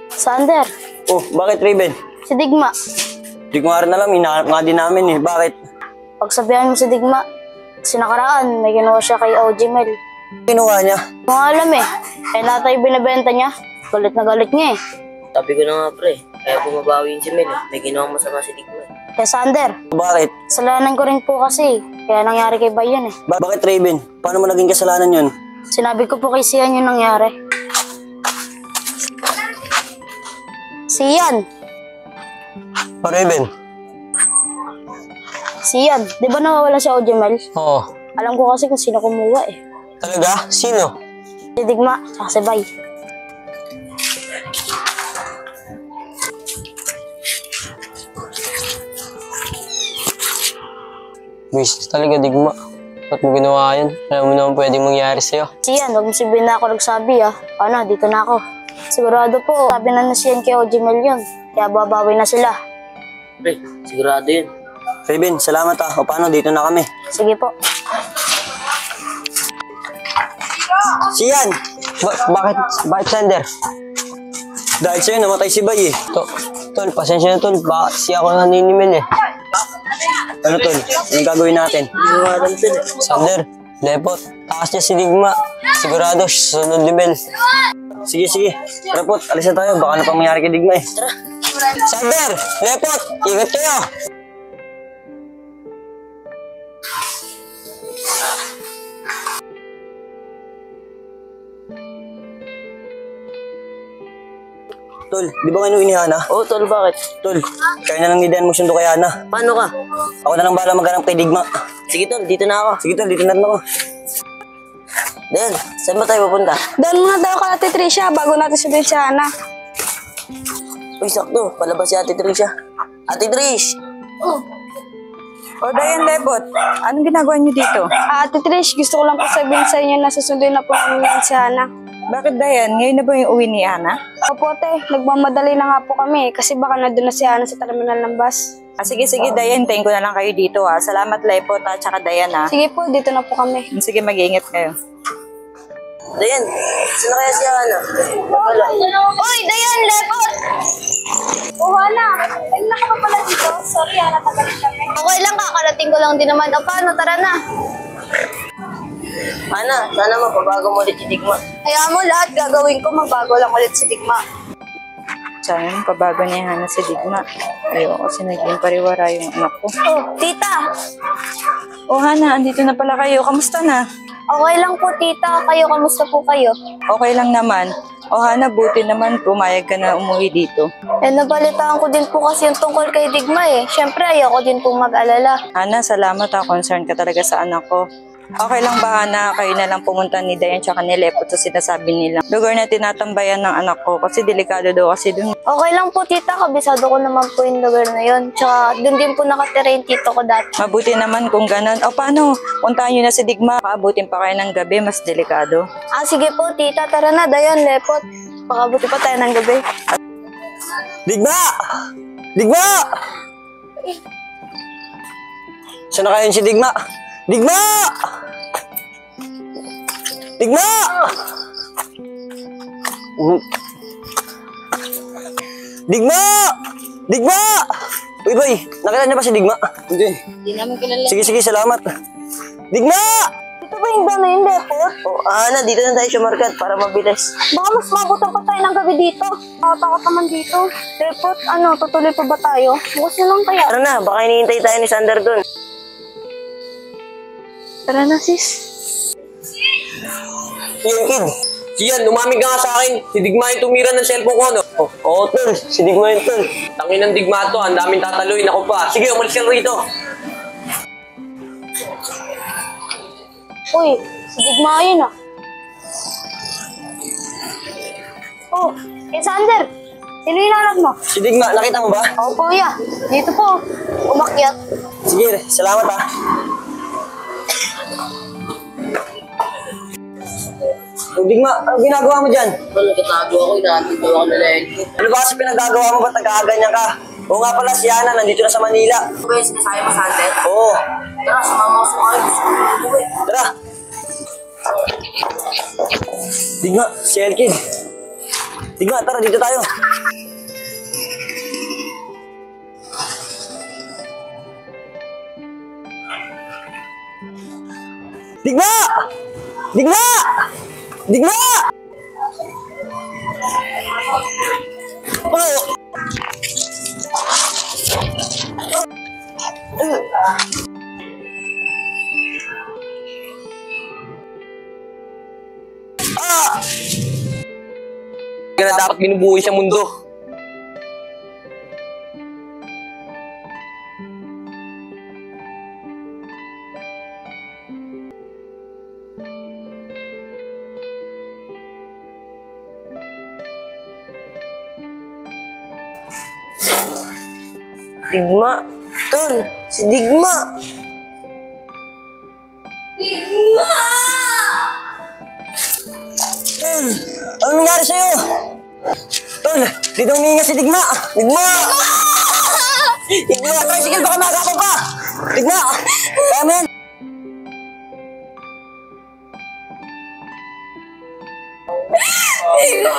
Sander, Oh, bakit Raven? si Digma. Di ko nga rin alam, hinahanap nga din namin eh. Bakit? Pagsabihan mo si Digma, sinakaraan, may ginawa siya kay OG Mel. Kinuha niya. Kung alam eh, kaya natin yung binibenta niya, galit niya eh. Sabi ko na nga pre, kaya bumabawi yun si Mel. May ginawang masama si Digma. Kaya Sander, Bakit? kasalanan ko rin po kasi, kaya nangyari kay Bayan eh. Bakit Raven? Paano mo naging kasalanan yun? Sinabi ko po kay Sian yung nangyari. Sian! Raven? Sian, di ba nawawala si OG Mel? Oo. Alam ko kasi kung sino kumuha eh. Talaga? Sino? Si Digma, tsaka si Bay. Wish talaga, Digma. Ba't mo ginawa yun? Alam mo naman pwedeng mangyari sa'yo. Sian, huwag mo sabihin na ako nagsabi ah. Ano, dito na ako. Sigurado po, sabi na Sian kay OG Mel yun. Kaya babawi na sila. Pre, sigurado yun. Raven, salamat ah. O paano, dito na kami. Sige po. Siyan! Bakit Sander? Dahil sa'yo, namatay si Bay eh. Tol, pasensya na tol. Baka siya ako naninimil eh. Ano tol? Anong gagawin natin? Hindi ko alam tol. Sander, Lepot, takas niya si Digma. Sigurado, susunod ni Mel. Sige. Lepot, alis na tayo. Baka na pang mangyari kay Digma eh. Tara. Sander, Lepot, ingat kayo! Tol, di ba kayo ni Hana? Oo tol, bakit? Tol, kaya na lang ni Dan magsundo kay Hana. Paano ka? Ako na lang bahala maghanap kay Digma. Sige tol, dito na ako. Sige tol, dito na rin ako. Dan, saan ba tayo pupunta? Doon muna daw ka Ate Tricia bago natin sabihin si Hana. Uy, sakto. Palabas si Ate Tricia. Ate Trish! O, Dayan Lepot, anong ginagawa niyo dito? Ate Trish, gusto ko lang po sabihin sa inyo na susunduin na po namin si Hana. Bakit Dayan? Ngayon na ba yung uwi ni Ana? Opo, te. Nagmamadali na nga po kami kasi baka nandun na si Hana sa terminal ng bus. Sige, Dayan, hintayin ko na lang kayo dito ha. Salamat Lepot at saka Dayan ha. Sige po, dito na po kami. Sige, mag-iingat kayo. Dayan, saan na kaya si Hana? Wala. Uy, Dayan, Lepot! Oh, Hana. Ay, naka pa pala dito. Sorry, Hana, tagalit kami. Okay lang, kakarating ko lang din naman. O, paano? Tara na. Hana, sana mapabago mo ulit si Digma. Hayaan mo lahat gagawin ko, magbago lang ulit si Digma. Sana pabago niya Hana si Digma. Ayoko kasi naging pariwara yung anak ko. Oh, tita! O Hana, andito na pala kayo. Kamusta na? Okay lang po, tita. Kayo, kamusta po kayo? Okay lang naman. O Hana, buti naman pumayag ka na umuwi dito. Nabalitaan ko din po kasi yung tungkol kay Digma eh. Siyempre, ayoko din po mag-alala. Hana, salamat ha. Concern ka talaga sa anak ko. Okay lang ba, Hana? Kayo na lang pumunta ni Dayan tsaka ni Lepot sa sinasabi nila. Lugar na tinatambayan ng anak ko kasi delikado daw kasi dun. Okay lang po, tita. Kabisado ko naman po yung lugar na yun. Tsaka, dun din po nakatira yung tito ko dati. Mabuti naman kung ganun. O paano? Puntahan nyo na si Digma. Paabutin pa kayo ng gabi, mas delikado. Sige po, tita. Tara na, Dayan, Lepot. Pakabuti pa tayo ng gabi. Digma! Digma! Saan na kayo si Digma? Digma! Digma! Digma! Digma! Uy, boy, nakita niya ba si Digma? Hindi. Hindi namin kilala. Sige, salamat. Digma! Ito ba yung dami yung Lepot? Oh, Hana, dito na tayo sumarkat para mabilis. Baka mas mabutan pa tayo ng gabi dito. Takot naman dito. Lepot, tutuloy pa ba tayo? Bukas na lang kaya. Tara na, baka hinihintay tayo ni Sander dun. Tara na, sis. Yan, kid. Siyan, lumamig ka nga sa akin. Si Digma yung tumira ng cellphone ko, ano? Oo, tol. Si Digma yun, tol. Tangin ng Digma to. Ang daming tataluin. Ako pa. Sige, umalis ka rito. Uy, si Digma yun ah. Oh, Sander. Sino yung anak mo? Si Digma, nakita mo ba? Oo, kuya. Dito po. Umakyat. Sige, salamat ah. Digma, ano ginagawa mo dyan? Tol, nagtatago ako. Inaantid daw ako na Lepot. Ano ba kasi pinagagawa mo? Ba't nagkakaganyan ka? Oo nga pala, si Ana, nandito na sa Manila. Ano ba yung sinasabi mo, Sander? Oo. Tara, sumama ko sa kayo. Gusto ko umuwi. Tara. Digma, si Elkid. Digma, tara, dito tayo. Digma! Digma! Digma! Oh! Kaya na dapat binubuhay sa mundo. Digma! Tol, si Digma! Digma! Tol, ano nangyari sa'yo? Tol, dito huminga si Digma! Digma! Digma, tricycle, baka magakaw ka! Digma! Kaya mo yan! Digma!